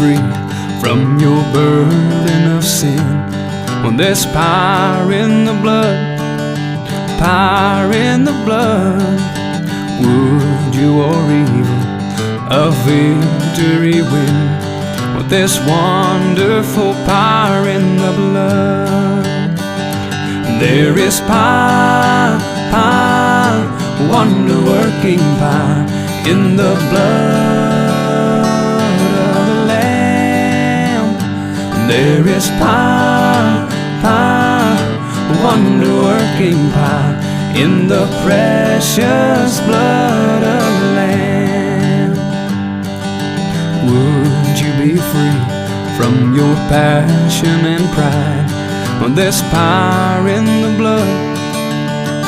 free from your burden of sin. Well, there's power in the blood, power in the blood. Would you or evil a victory win? Well, there's wonderful power in the blood. There is power, power, wonder-working power in the blood of the Lamb. There is power, power, wonder-working power in the precious blood of the Lamb. Would you be free from your passion and pride? Well, there's power in the blood,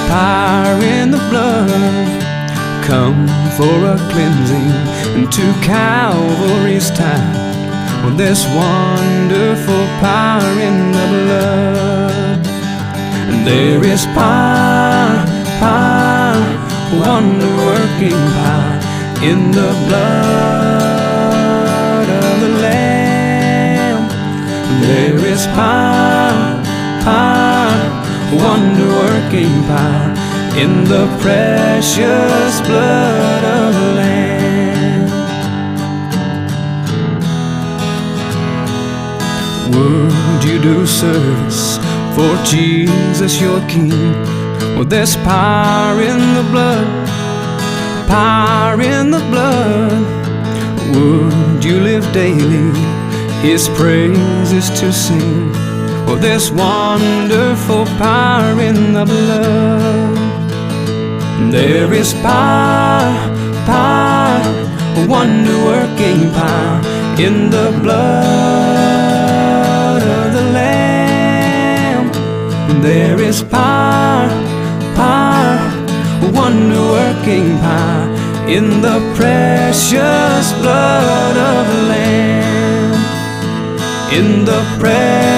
power in the blood. Come for a cleansing into Calvary's tide. Well, there's wonderful power in the blood. And there is power, power, wonder-working power in the blood of the Lamb. There is power, power, wonder-working power in the precious blood of the Lamb. Would you do service for Jesus your King? Well, there's power in the blood, power in the blood. Would you live daily His praises to sing? Well, there's wonderful power in the blood. There is power, power, wonder-working power in the blood of the Lamb. There is power, power, wonder-working power in the precious blood of the Lamb. In the precious